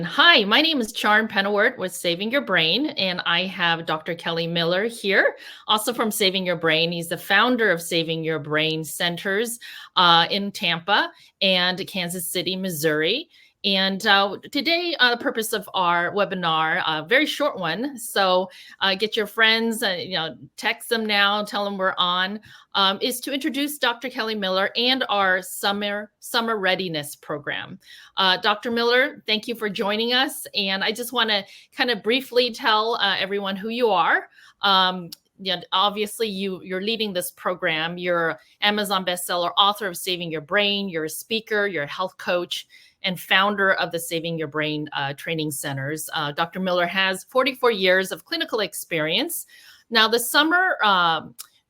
Hi, my name is Charm Penawert with Saving Your Brain, and I have Dr. Kelly Miller here, also from Saving Your Brain. He's the founder of Saving Your Brain Centers in Tampa and Kansas City, Missouri. And today, the purpose of our webinar, a very short one. So get your friends, text them now, tell them we're on, is to introduce Dr. Kelly Miller and our Summer Readiness Program. Dr. Miller, thank you for joining us. And I just want to kind of briefly tell everyone who you are. Obviously, you're leading this program. You're Amazon bestseller, author of Saving Your Brain. You're a speaker, you're a health coach, and founder of the Saving Your Brain training centers. Dr. Miller has 44 years of clinical experience. Now, the Summer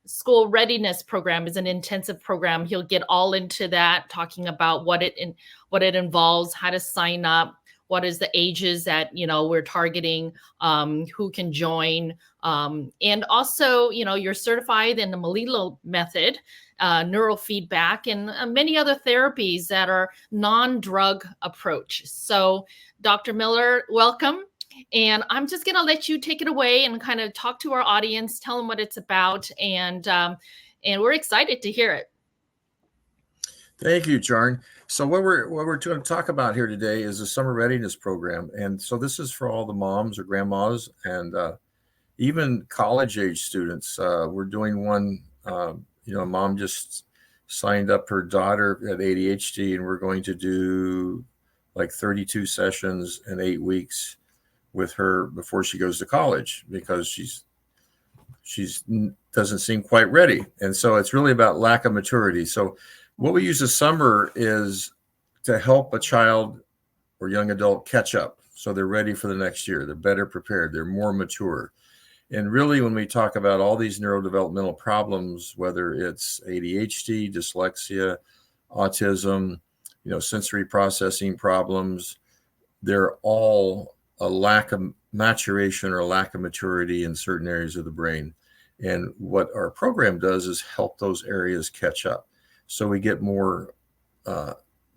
School Readiness Program is an intensive program. He'll get all into that, talking about what it involves, how to sign up, what is the ages that we're targeting, who can join, and also you're certified in the Melillo method, neurofeedback, and many other therapies that are non-drug approach. So, Dr. Miller, welcome. And I'm just going to let you take it away and kind of talk to our audience, tell them what it's about, and we're excited to hear it. Thank you, Charn. So what we're going to talk about here today is the Summer Readiness Program, and so this is for all the moms or grandmas and even college-age students. We're doing one. A mom just signed up her daughter at ADHD, and we're going to do like 32 sessions in 8 weeks with her before she goes to college, because she's doesn't seem quite ready. And so it's really about lack of maturity. So what we use this summer is to help a child or young adult catch up, so they're ready for the next year. They're better prepared. They're more mature. And really, when we talk about all these neurodevelopmental problems, whether it's ADHD, dyslexia, autism, sensory processing problems, they're all a lack of maturation or a lack of maturity in certain areas of the brain. And what our program does is help those areas catch up. So we get more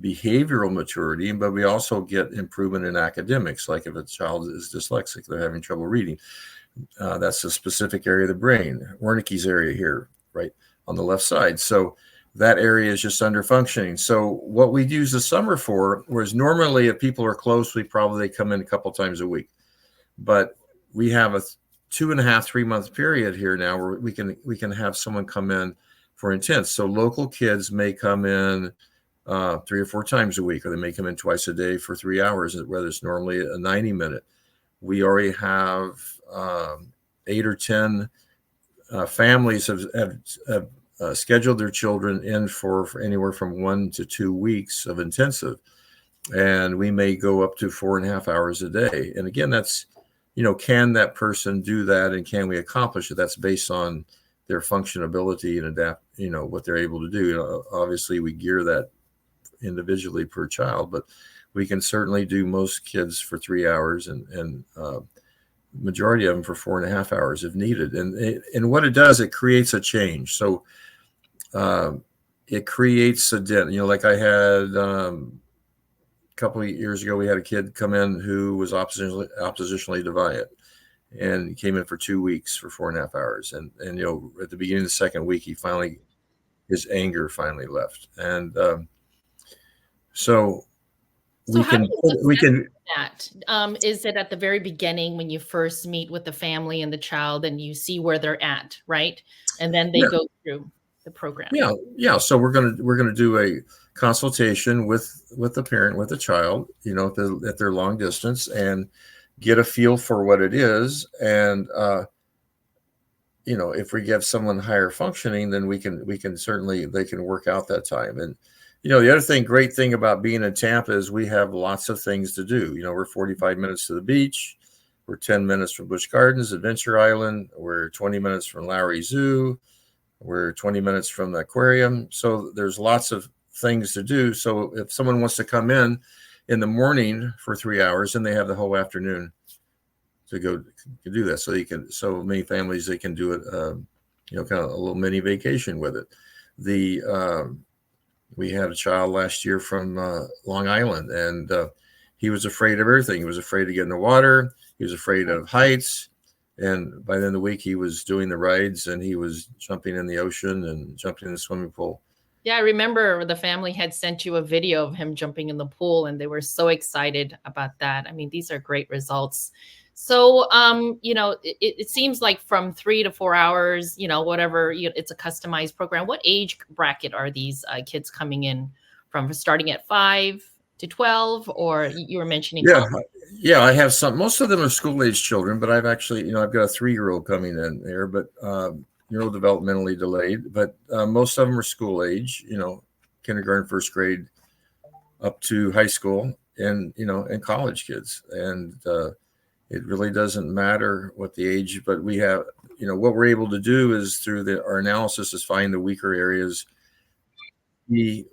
behavioral maturity, but we also get improvement in academics. Like if a child is dyslexic, they're having trouble reading. That's a specific area of the brain, Wernicke's area here, right on the left side. So that area is just under functioning. So what we use the summer for, whereas normally if people are close, we probably come in a couple times a week, but we have a 2.5, 3 month period here now where we can have someone come in for intense. So local kids may come in 3 or 4 times a week, or they may come in twice a day for 3 hours, whether it's normally a 90-minute. We already have 8 or 10 families have scheduled their children in for anywhere from 1 to 2 weeks of intensive. And we may go up to 4.5 hours a day. And again, that's, can that person do that, and can we accomplish it? That's based on their functionability and adapt, what they're able to do. Obviously, we gear that individually per child, but we can certainly do most kids for 3 hours and majority of them for 4.5 hours if needed. And what it does, it creates a change. So it creates a dent. Like I had a couple of years ago, we had a kid come in who was oppositionally defiant, and he came in for 2 weeks for 4.5 hours. And at the beginning of the second week, his anger finally left. And so we can that is it at the very beginning when you first meet with the family and the child, and you see where they're at, right? And then they go through the program. Yeah. So we're gonna do a consultation with the parent, with the child, at their long distance, and get a feel for what it is. And if we get someone higher functioning, then we can certainly, they can work out that time. And the other great thing about being in Tampa is we have lots of things to do. We're 45 minutes to the beach. We're 10 minutes from Busch Gardens, Adventure Island. We're 20 minutes from Lowry Zoo. We're 20 minutes from the aquarium. So there's lots of things to do. So if someone wants to come in the morning for 3 hours, then they have the whole afternoon to go to do that. So many families, they can do it, kind of a little mini vacation with it. We had a child last year from Long Island, and he was afraid of everything. He was afraid to get in the water. He was afraid of heights. And by the end of the week, he was doing the rides, and he was jumping in the ocean and jumping in the swimming pool. Yeah, I remember the family had sent you a video of him jumping in the pool, and they were so excited about that. I mean, these are great results. So, it seems like from 3 to 4 hours, whatever, it's a customized program. What age bracket are these kids coming in from, starting at 5 to 12, or you were mentioning? Yeah, I have some. Most of them are school-age children, but I've actually, I've got a 3-year-old coming in there, but neurodevelopmentally delayed. But most of them are school age, kindergarten, first grade, up to high school, and and college kids. And it really doesn't matter what the age, but we have, what we're able to do is through our analysis is find the weaker areas,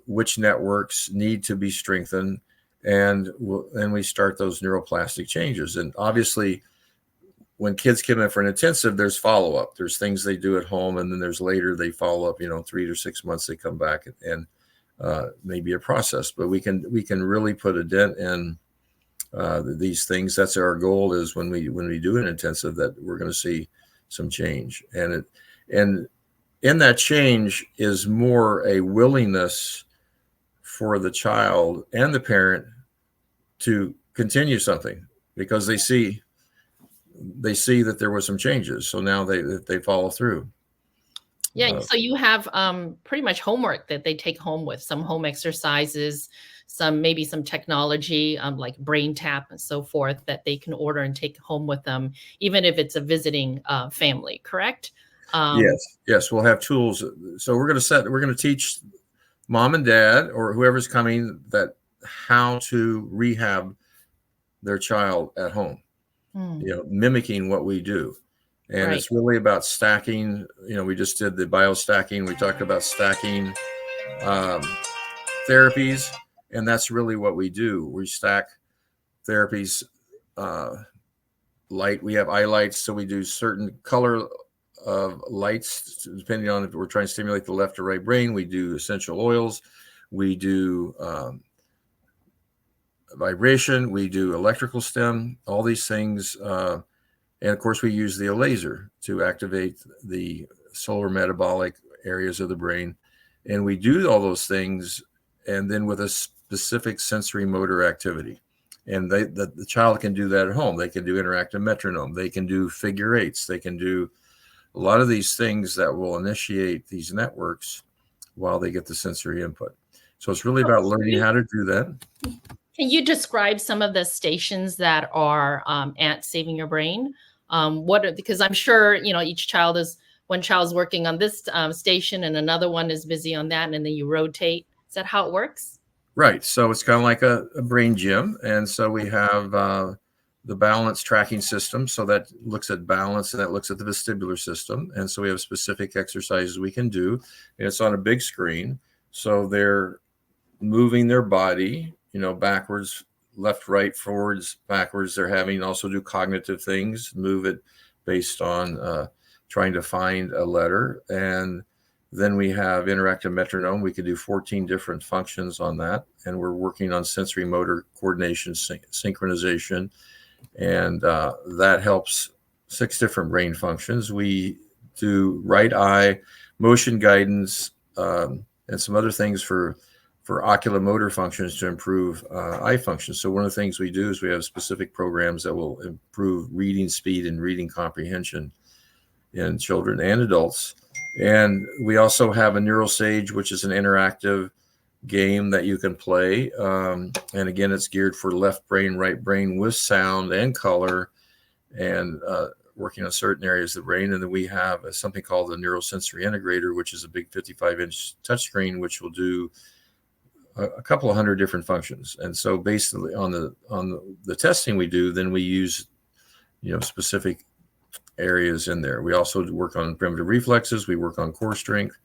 which networks need to be strengthened, and then we start those neuroplastic changes. And obviously, when kids come in for an intensive, there's follow-up. There's things they do at home, and then there's later they follow up, 3 to 6 months, they come back, and maybe a process. But we can really put a dent in these things. That's our goal, is when we do an intensive, that we're going to see some change. And in that change is more a willingness for the child and the parent to continue something, because they see that there were some changes. So now they follow through. Yeah. So you have pretty much homework that they take home with some home exercises, maybe some technology, like Brain Tap and so forth, that they can order and take home with them, even if it's a visiting family, correct? Yes. We'll have tools. So we're going to teach mom and dad, or whoever's coming, that how to rehab their child at home, mimicking what we do. And It's really about stacking. We just did the biostacking. We talked about stacking therapies, and that's really what we do. We stack therapies. Light. We have eye lights, so we do certain color of lights depending on if we're trying to stimulate the left or right brain. We do essential oils. We do vibration. We do electrical stim. All these things. And of course, we use the laser to activate the solar metabolic areas of the brain. And we do all those things, and then with a specific sensory motor activity. And the child can do that at home. They can do interactive metronome. They can do figure eights. They can do a lot of these things that will initiate these networks while they get the sensory input. So it's really about learning how to do that. Can you describe some of the stations that are at Saving Your Brain? Because I'm sure, one child's working on this station and another one is busy on that, and then you rotate. Is that how it works? Right. So it's kind of like a brain gym. And so we have the balance tracking system. So that looks at balance, and that looks at the vestibular system. And so we have specific exercises we can do. And it's on a big screen. So they're moving their body, backwards, left, right, forwards, backwards. They're having also do cognitive things, move it based on trying to find a letter. And then we have interactive metronome. We can do 14 different functions on that. And we're working on sensory motor coordination, synchronization. And that helps 6 different brain functions. We do right eye, motion guidance, and some other things for oculomotor functions to improve eye function. So one of the things we do is we have specific programs that will improve reading speed and reading comprehension in children and adults. And we also have a NeuroSage, which is an interactive game that you can play. And again, it's geared for left brain, right brain, with sound and color, and working on certain areas of the brain. And then we have something called the Neurosensory Integrator, which is a big 55-inch touchscreen, which will do a couple of hundred different functions. And so basically on the testing we do, then we use specific areas in there. We also work on primitive reflexes. We work on core strength.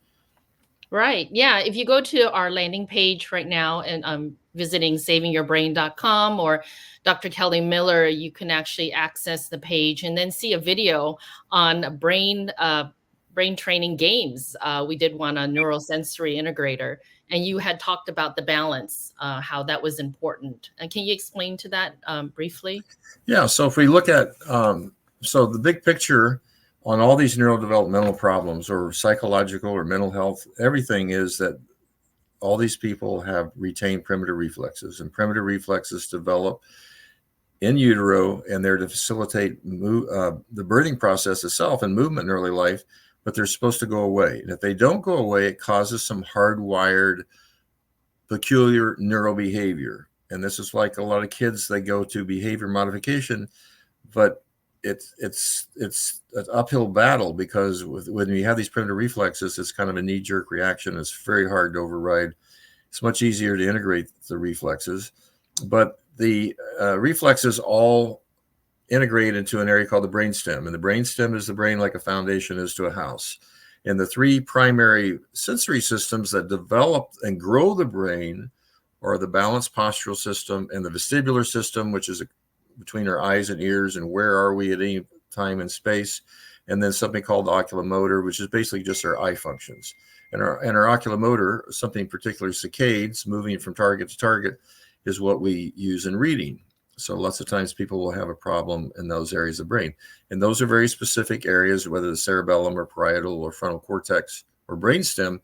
Right. Yeah. If you go to our landing page right now and visiting savingyourbrain.com or Dr. Kelly Miller, you can actually access the page and then see a video on brain training games. We did one on neurosensory integrator. And you had talked about the balance, how that was important. And can you explain to that briefly? Yeah. So if we look at, so the big picture on all these neurodevelopmental problems or psychological or mental health, everything is that all these people have retained primitive reflexes, and primitive reflexes develop in utero, and they're to facilitate the birthing process itself and movement in early life, but they're supposed to go away. And if they don't go away, it causes some hardwired peculiar neurobehavior. And this is like a lot of kids, they go to behavior modification, but it's an uphill battle, because when you have these primitive reflexes, it's kind of a knee-jerk reaction. It's very hard to override. It's much easier to integrate the reflexes, but the reflexes all integrate into an area called the brainstem. And the brainstem is the brain like a foundation is to a house. And the three primary sensory systems that develop and grow the brain are the balanced postural system and the vestibular system, which is between our eyes and ears and where are we at any time and space. And then something called the oculomotor, which is basically just our eye functions. And our oculomotor, something particularly saccades, moving from target to target, is what we use in reading. So lots of times people will have a problem in those areas of brain. And those are very specific areas, whether the cerebellum or parietal or frontal cortex or brainstem,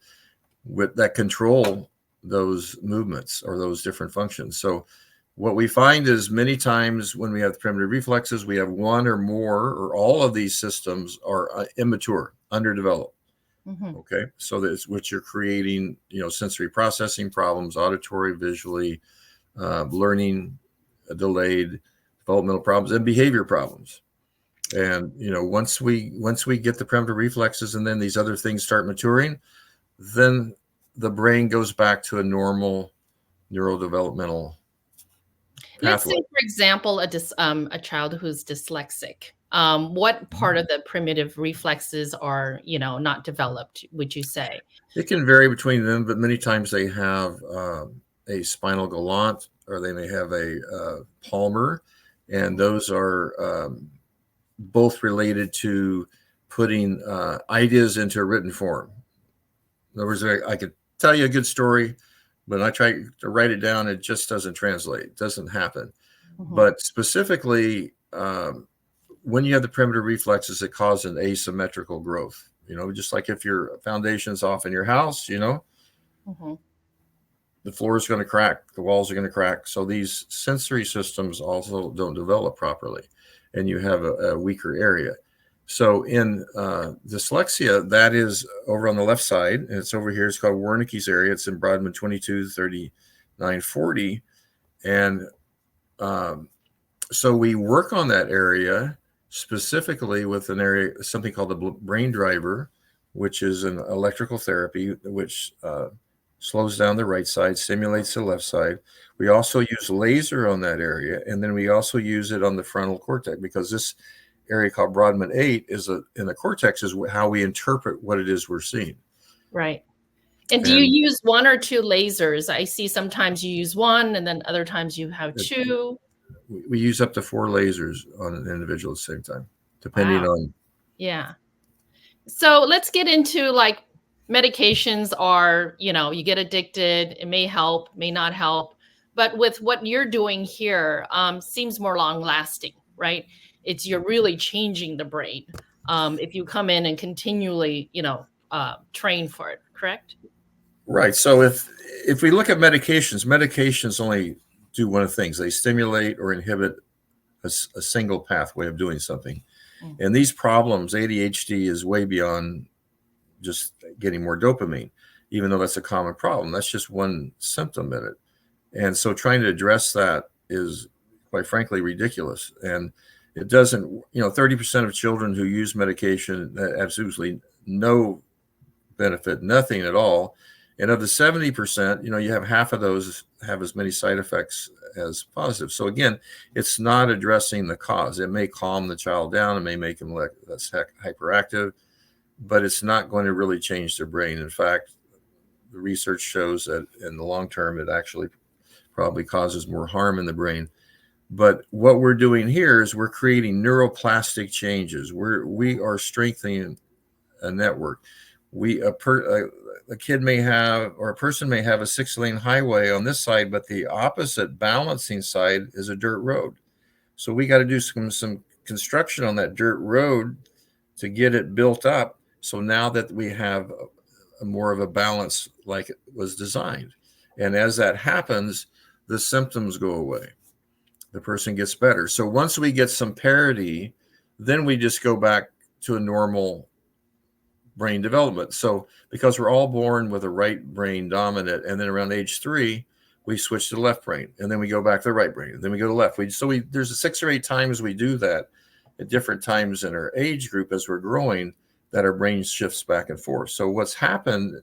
that control those movements or those different functions. So what we find is many times when we have primitive reflexes, we have one or more or all of these systems are immature, underdeveloped. Mm-hmm. Okay. So that's what you're creating, sensory processing problems, auditory, visually, learning, delayed developmental problems, and behavior problems. And, once we get the primitive reflexes and then these other things start maturing, then the brain goes back to a normal neurodevelopmental pathway. Let's say, for example, a child who's dyslexic. What part of the primitive reflexes are, not developed, would you say? It can vary between them, but many times they have a spinal galant, or they may have a palmar, and those are both related to putting ideas into a written form. In other words, I could tell you a good story, but I try to write it down, it just doesn't translate. It doesn't happen. Mm-hmm. But specifically, when you have the primitive reflexes, it causes an asymmetrical growth. Just like if your foundation's off in your house, mm-hmm. the floor is going to crack, the walls are going to crack. So these sensory systems also don't develop properly, and you have a weaker area. So in dyslexia, that is over on the left side, and it's over here. It's called Wernicke's area. It's in Brodmann 22, 39, 40. And so we work on that area specifically with something called the brain driver, which is an electrical therapy, which slows down the right side, stimulates the left side. We also use laser on that area, and then we also use it on the frontal cortex, because this area called Brodmann 8 in the cortex is how we interpret what it is we're seeing. Right. And do you use one or two lasers? I see sometimes you use one, and then other times you have two. We use up to 4 lasers on an individual at the same time, depending on. Yeah. So let's get into medications are, you get addicted. It may help, may not help. But with what you're doing here, seems more long lasting, right? You're really changing the brain if you come in and continually, train for it, correct? Right. So if we look at medications only do one of things. They stimulate or inhibit a single pathway of doing something. Mm-hmm. And these problems, ADHD is way beyond just getting more dopamine, even though that's a common problem. That's just one symptom in it. And so trying to address that is, quite frankly, ridiculous. And it doesn't, 30% of children who use medication, absolutely no benefit, nothing at all. And of the 70%, you have half of those have as many side effects as positive. So again, it's not addressing the cause. It may calm the child down. It may make them less hyperactive, but it's not going to really change their brain. In fact, the research shows that in the long term, it actually probably causes more harm in the brain. But what we're doing here is we're creating neuroplastic changes. We are strengthening a network. a kid may have, or a person may have a 6-lane highway on this side, but the opposite balancing side is a dirt road. So we got to do some construction on that dirt road to get it built up. So now that we have a more of a balance like it was designed. And as that happens, the symptoms go away. The person gets better. So once we get some parity, then we just go back to a normal brain development. So because we're all born with a right brain dominant, and then around age 3, we switch to the left brain, and then we go back to the right brain, and then we go to left. There's 6 or 8 times we do that at different times in our age group as we're growing, that our brain shifts back and forth. So what's happened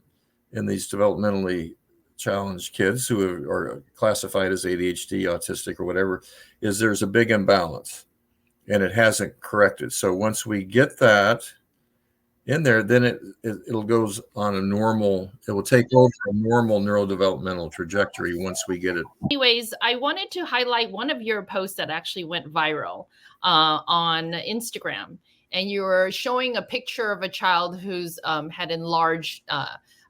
in these developmentally challenged kids who are classified as ADHD, autistic, or whatever, is there's a big imbalance, and it hasn't corrected. So once we get that in there, then it'll goes on a normal, it will take over a normal neurodevelopmental trajectory once we get it. Anyways, I wanted to highlight one of your posts that actually went viral on Instagram. And you were showing a picture of a child who's had enlarged a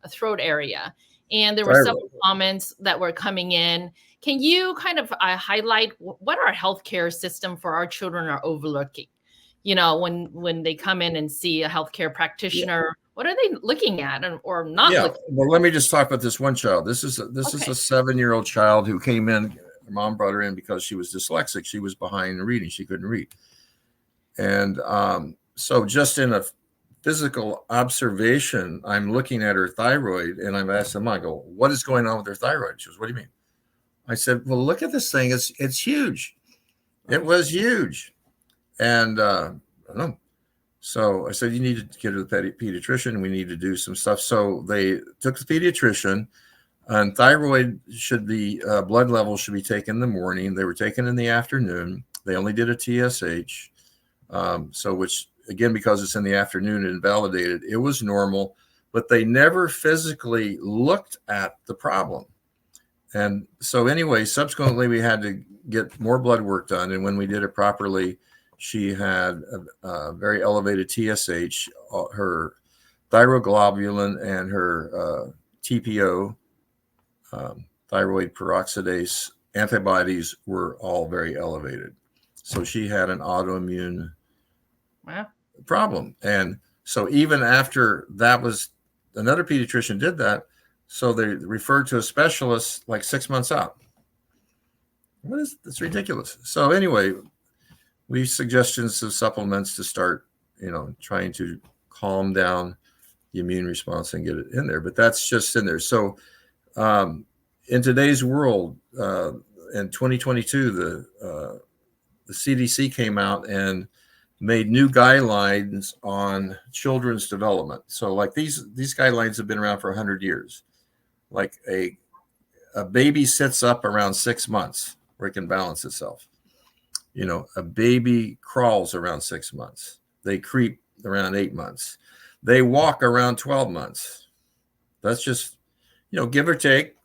throat area. And there were several comments that were coming in. Can you kind of highlight what our healthcare system for our children are overlooking? You know, when they come in and see a healthcare practitioner, what are they looking at or not looking at? Well, let me just talk about this one child. This is a 7-year-old child who came in. Her mom brought her in because she was dyslexic. She was behind in reading. She couldn't read. And so just in a physical observation, I'm looking at her thyroid, and I'm asking them, I go, what is going on with her thyroid? She goes, what do you mean? I said, well, look at this thing. It's huge. It was huge. And I don't know. So I said, you need to get to the pediatrician. We need to do some stuff. So they took the pediatrician, and thyroid should be, blood levels should be taken in the morning. They were taken in the afternoon. They only did a TSH. So which, again, because it's in the afternoon and validated, it was normal, but they never physically looked at the problem. And so anyway, subsequently, we had to get more blood work done. And when we did it properly, she had a very elevated TSH, her thyroglobulin and her TPO, thyroid peroxidase antibodies were all very elevated. So she had an autoimmune problem. And so even after that was, another pediatrician did that, so they referred to a specialist like 6 months out. That's ridiculous. So anyway, we suggestions of supplements to start, trying to calm down the immune response and get it in there. But that's just in there. So in today's world, in 2022, the CDC came out and made new guidelines on children's development. So like these guidelines have been around for 100 years. Like a baby sits up around 6 months where it can balance itself. A baby crawls around 6 months. They creep around 8 months. They walk around 12 months. That's just, give or take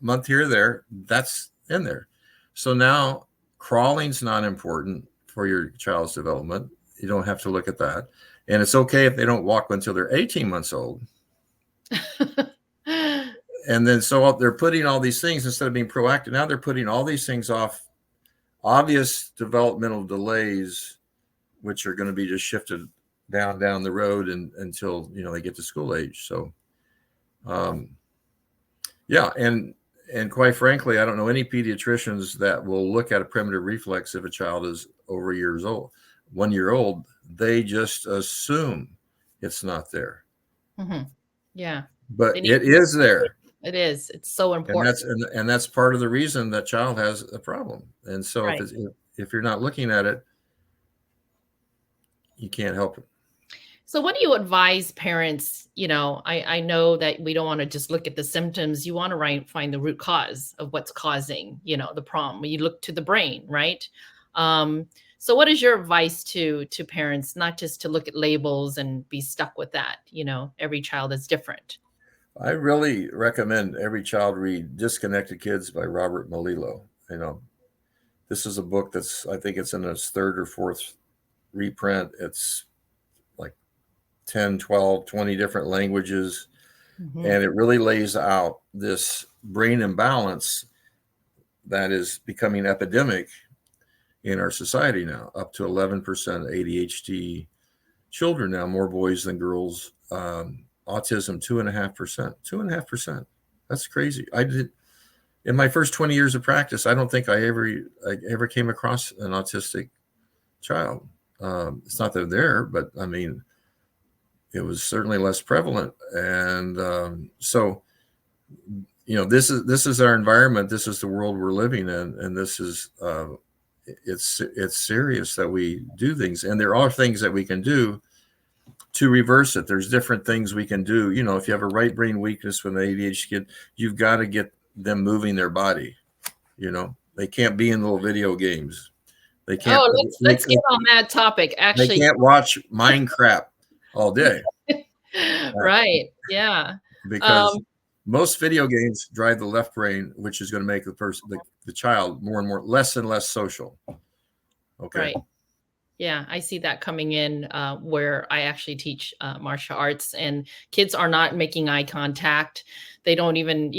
a month here or there. That's in there. So now crawling's not important for your child's development. You don't have to look at that. And it's okay if they don't walk until they're 18 months old. And then so they're putting all these things, instead of being proactive, now they're putting all these things off, obvious developmental delays, which are going to be just shifted down the road until they get to school age. So and quite frankly, I don't know any pediatricians that will look at a primitive reflex if a child is over 1 year old. They just assume it's not there. Mm-hmm. Yeah, but it is there. It is. It's so important. And that's part of the reason that child has a problem. And so if you're not looking at it, you can't help it. So what do you advise parents? I know that we don't want to just look at the symptoms. You want to find the root cause of what's causing, the problem. When you look to the brain, right? So what is your advice to parents, not just to look at labels and be stuck with that? Every child is different. I really recommend every child read Disconnected Kids by Robert Melillo. This is a book I think it's in its 3rd or 4th reprint. It's like 10, 12, 20 different languages. Mhm. And it really lays out this brain imbalance that is becoming epidemic in our society now. Up to 11% ADHD children now, more boys than girls. Autism, 2.5%. 2.5%. That's crazy. I did in my first 20 years of practice. I don't think I ever came across an autistic child. It's not that they're there, but I mean, it was certainly less prevalent. And so, you know, this is our environment. This is the world we're living in, and this is it's serious that we do things, and there are things that we can do to reverse it. There's different things we can do. You know, if you have a right brain weakness with an ADHD kid, you've got to get them moving their body. You know, they can't be in little video games. They can't. Oh, let's get on that topic. They Actually, can't watch Minecraft all day. right? Yeah. Because most video games drive the left brain, which is going to make the person, the child, more and more, less and less social. Okay. Right. Yeah, I see that coming in where I actually teach martial arts, and kids are not making eye contact. They don't even,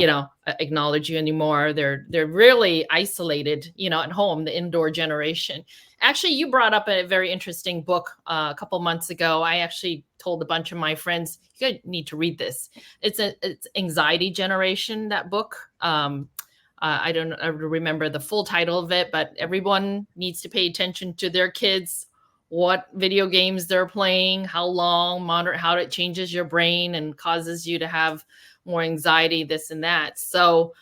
acknowledge you anymore. They're really isolated, at home, the indoor generation. Actually, you brought up a very interesting book a couple months ago. I actually told a bunch of my friends, you guys need to read this. It's Anxiety Generation, that book. I don't remember the full title of it, but everyone needs to pay attention to their kids, what video games they're playing, how long, monitor how it changes your brain and causes you to have more anxiety, this and that. So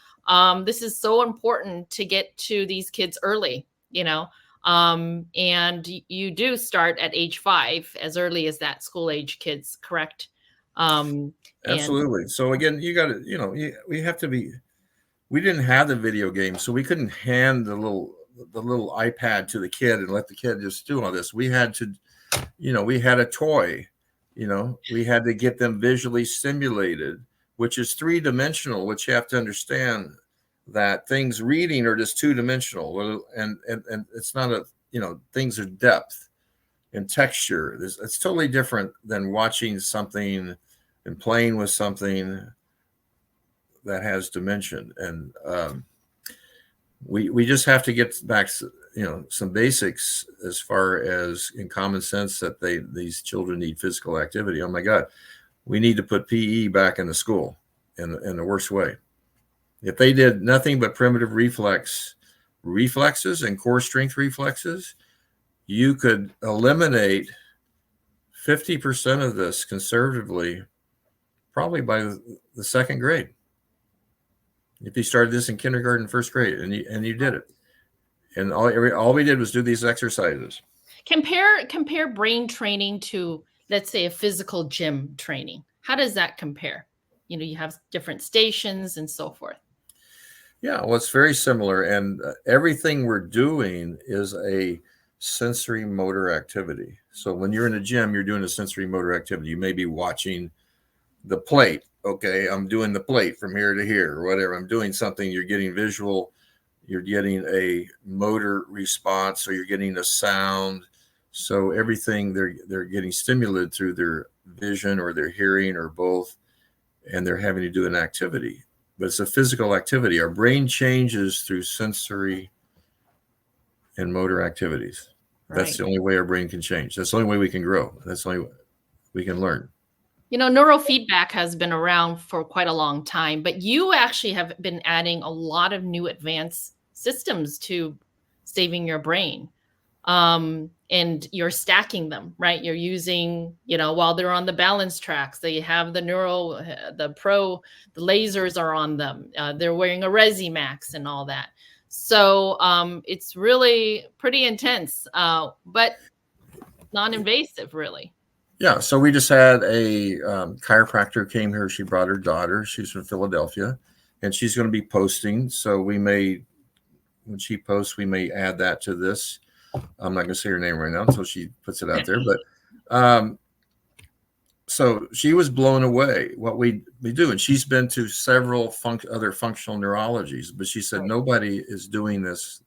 this is so important to get to these kids early, and you do start at age 5, as early as that school age kids, correct? Absolutely. So again, you got to, we have to be. We didn't have the video game, so we couldn't hand the little iPad to the kid and let the kid just do all this. We had to, we had a toy, we had to get them visually stimulated, which is 3-dimensional, which you have to understand that things reading are just 2-dimensional. And it's not things are depth and texture. It's totally different than watching something and playing with something that has dimension. And we just have to get back, some basics as far as in common sense that these children need physical activity. Oh my God, we need to put PE back in the school in the worst way. If they did nothing but primitive reflexes and core strength reflexes, you could eliminate 50% of this conservatively, probably by the second grade. If you started this in kindergarten, first grade, and you did it, and all we did was do these exercises. Compare brain training to, let's say, a physical gym training. How does that compare? You have different stations and so forth. Yeah, well, it's very similar, and everything we're doing is a sensory motor activity. So when you're in a gym, you're doing a sensory motor activity. You may be watching the plate. Okay, I'm doing the plate from here to here, or whatever. I'm doing something. You're getting visual. You're getting a motor response, or you're getting a sound. So everything they're getting stimulated through their vision or their hearing or both, and they're having to do an activity. But it's a physical activity. Our brain changes through sensory and motor activities. Right. That's the only way our brain can change. That's the only way we can grow. That's the only way we can learn. Neurofeedback has been around for quite a long time, but you actually have been adding a lot of new advanced systems to saving your brain. And you're stacking them, right? You're using, while they're on the balance tracks, they have the the lasers are on them. They're wearing a Resimax and all that. So it's really pretty intense, but non-invasive, really. Yeah, so we just had a chiropractor came here. She brought her daughter. She's from Philadelphia, and she's going to be posting. So when she posts, we may add that to this. I'm not going to say her name right now until she puts it out there. But so she was blown away what we do. And she's been to several other functional neurologies, but she said, nobody is doing this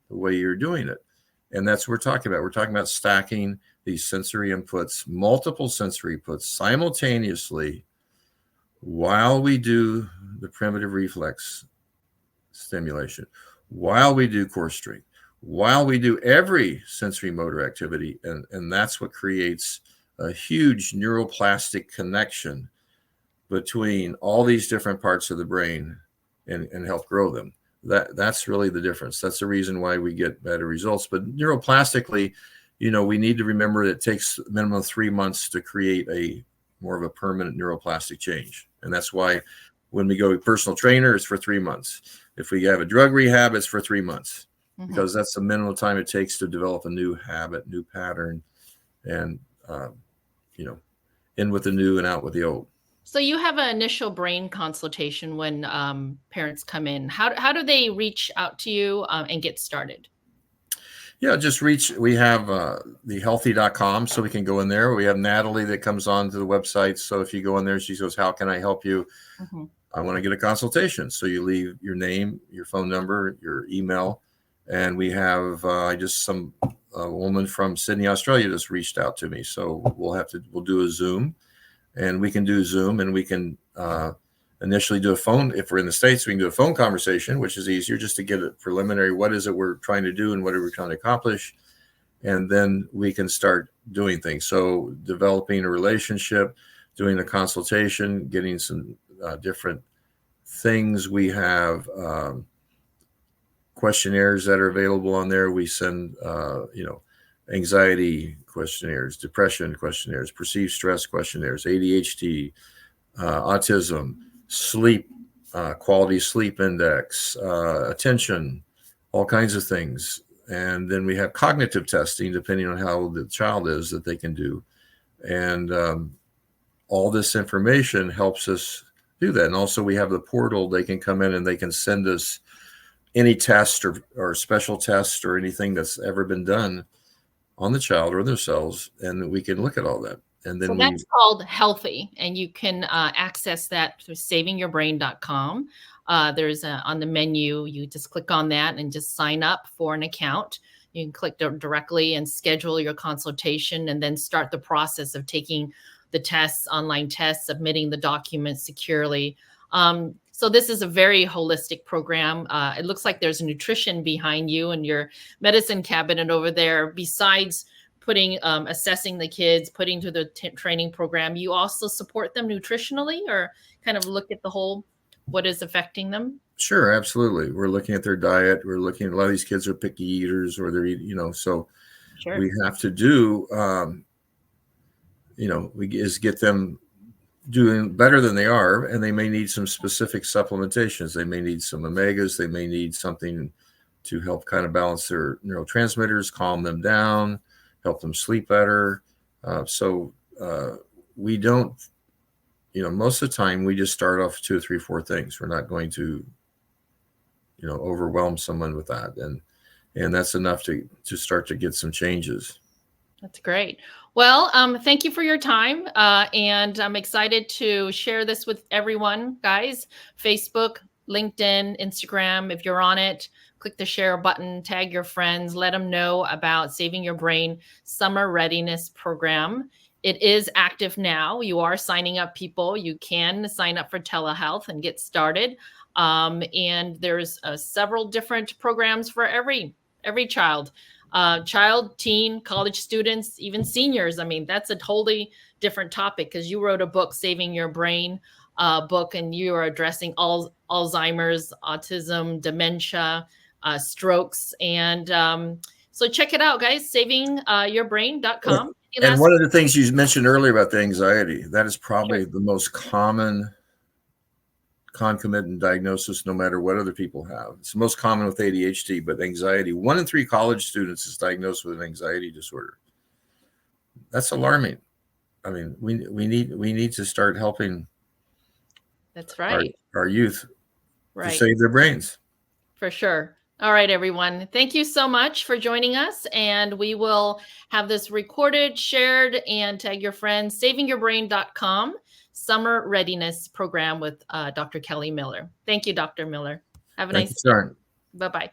the way you're doing it. And that's what we're talking about. We're talking about stacking these sensory inputs, multiple sensory inputs simultaneously while we do the primitive reflex stimulation, while we do core strength, while we do every sensory motor activity. And that's what creates a huge neuroplastic connection between all these different parts of the brain and help grow them. That's really the difference. That's the reason why we get better results. But neuroplastically, we need to remember that it takes a minimum of 3 months to create a more of a permanent neuroplastic change. And that's why when we go to personal trainer, it's for 3 months. If we have a drug rehab, it's for 3 months, because that's the minimum time it takes to develop a new habit, new pattern, and, in with the new and out with the old. So you have an initial brain consultation when parents come in. How do they reach out to you and get started? Yeah, we have thehealthy.com, so we can go in there. We have Natalie that comes on to the website. So if you go in there, she goes, how can I help you? I want to get a consultation. So you leave your name, your phone number, your email. And we have a woman from Sydney, Australia just reached out to me. So we'll do a Zoom, and we can do Zoom, and we can initially do a phone. If we're in the States, we can do a phone conversation, which is easier, just to get a preliminary. What is it we're trying to do and what are we trying to accomplish? And then we can start doing things. So developing a relationship, doing a consultation, getting some different things. We have questionnaires that are available on there. We send, anxiety questionnaires, depression questionnaires, perceived stress questionnaires, ADHD, autism, sleep, quality sleep index, attention, all kinds of things. And then we have cognitive testing, depending on how old the child is, that they can do. And all this information helps us do that. And also we have the portal. They can come in and they can send us any test or special test or anything that's ever been done on the child or themselves, and we can look at all that. And then that's called Healthy, and you can access that through savingyourbrain.com. There's on the menu, you just click on that and just sign up for an account. You can click directly and schedule your consultation, and then start the process of taking the tests, online tests, submitting the documents securely. So this is a very holistic program. It looks like there's nutrition behind you and your medicine cabinet over there. Besides putting, assessing the kids, putting to the training program, you also support them nutritionally, or kind of look at the whole, what is affecting them? Sure, absolutely. We're looking at their diet. We're looking at a lot of these kids are picky eaters, or they're eating, so Sure. We have to do, we just get them doing better than they are, and they may need some specific supplementations. They may need some omegas. They may need something to help kind of balance their neurotransmitters, calm them down, help them sleep better. We don't, most of the time we just start off 2 or 3, 4 things. We're not going to, overwhelm someone with that. And that's enough to start to get some changes. That's great. Well, thank you for your time. And I'm excited to share this with everyone, guys. Facebook, LinkedIn, Instagram, if you're on it, click the share button, tag your friends, let them know about Saving Your Brain Summer Readiness Program. It is active now. You are signing up people. You can sign up for telehealth and get started. And there's several different programs for every child. Child, teen, college students, even seniors. I mean, that's a totally different topic, because you wrote a book, Saving Your Brain book, and you are addressing Alzheimer's, autism, dementia, strokes. And so check it out, guys, savingyourbrain.com. And one of the things you mentioned earlier about the anxiety, that is probably the most common concomitant diagnosis, no matter what other people have. It's the most common with ADHD, but anxiety, 1 in 3 college students is diagnosed with an anxiety disorder. That's alarming. I mean, we need to start helping. That's right. Our youth to save their brains. For sure. All right, everyone. Thank you so much for joining us. And we will have this recorded, shared, and tag your friends. Savingyourbrain.com. Summer Readiness Program with Dr. Kelly Miller. Thank you, Dr. Miller. Have a nice day. Thank you, Sharon. Bye-bye.